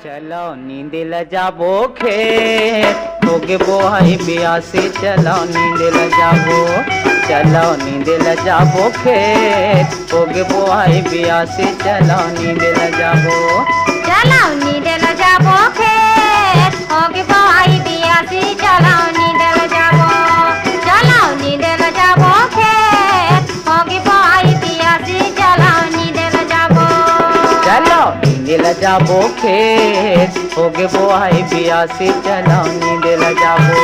चलो नींदिल जाबो खेत होगे बोहाई बियासी। चलो नींदिल जाबो, चलो नींदिल जाबो खेत होगे बोहाई बियासी। चलो नींदिल जाबो, चलो नींदिल जाबो खेत होगे बोहाई बियासी। चलो नींदिल जाबो, चलो नींदिल जाबो खेत होगे बोहाई बियासी। चलो नींदिल जाबो, चलो नींदिल जाबो खेत होगे बोहाई बियासी। चलो नींदिल जाबो,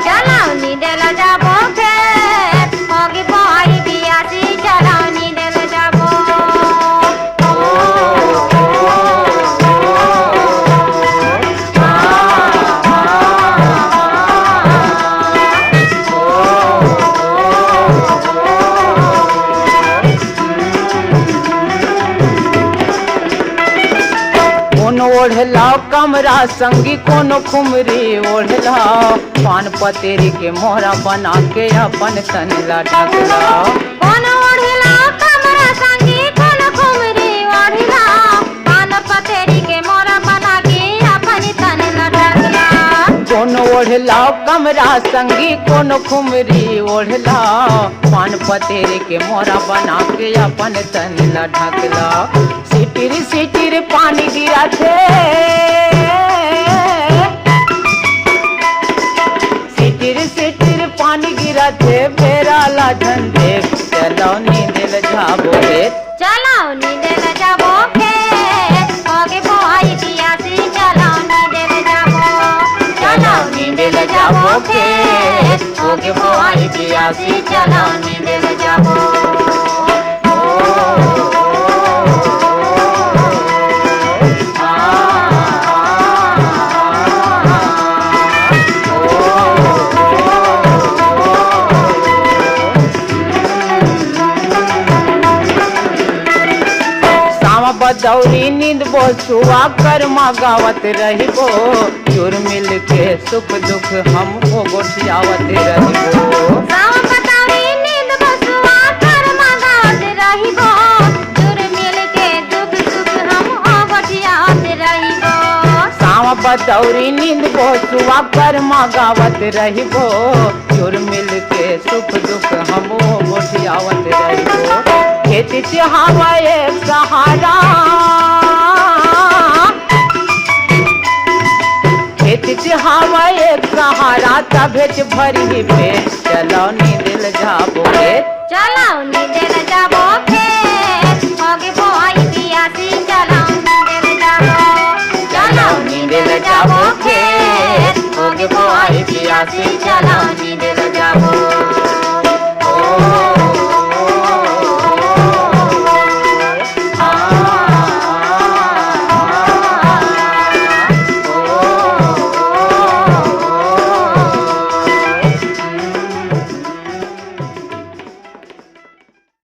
चलो नींदिल जाबो खेत होगे बोहाई बियासी। चलो नींदिल जाबो, कोनो ओढ़लाओ कमरा संगी कोनो खुमरी ओढ़लाओ। पान पतेरी के मोहरा बना के अपन तन ढकलाओ। कौन ओढ़िला कमरा संगी कौन खुमरी ओढ़िला। पान पतेरी के मोरा बना के अपन तन लटकला। कोनो ओढ़लाओ कमरा संगी कोनो खुमरी ओढ़लाओ। पान पतेरी के मोहरा बना के अपन तन ढकलाओ। सिटिर सिटिर पानी गिरा थे, सिटिर सिटिर पानी गिरा थे बेरा ला झंडे। चलो नींदिल जाबो खेत, चलो नींदिल जाबो खेत होगे बोहाई बियासी। चलो नींदिल जाबो, चलो नींदिल जाबो खेत होगे बोहाई बियासी। चलो नींदिल जाबो, बदौरी नींद बो सुआ कर गावत रहिबो। चुर मिल के सुख दुख हम ओ गोठियावत रहिबो। साव बतावी नींद बसुआ कर मगावत रहिबो। चुर मिल के दुख सुख हम ओ गोठियावत रहिबो। साव बदौरी नींद बो सुआ कर गावत रहिबो। चुर मिल के सुख दुख हम ओ गोठियावत रहिबो। खेत चाहवा एक सहारा, खेत चाहवा एक सहारा तभेच भरी पेट। चलो नींदिल जाबो खेत, चलो नींदिल जाबो खेत होगे बोहाई बियासी। चलो नींदिल जाबो, चलो नींदिल जाबो खेत होगे बोहाई बियासी। चलो नींदिल जाबो।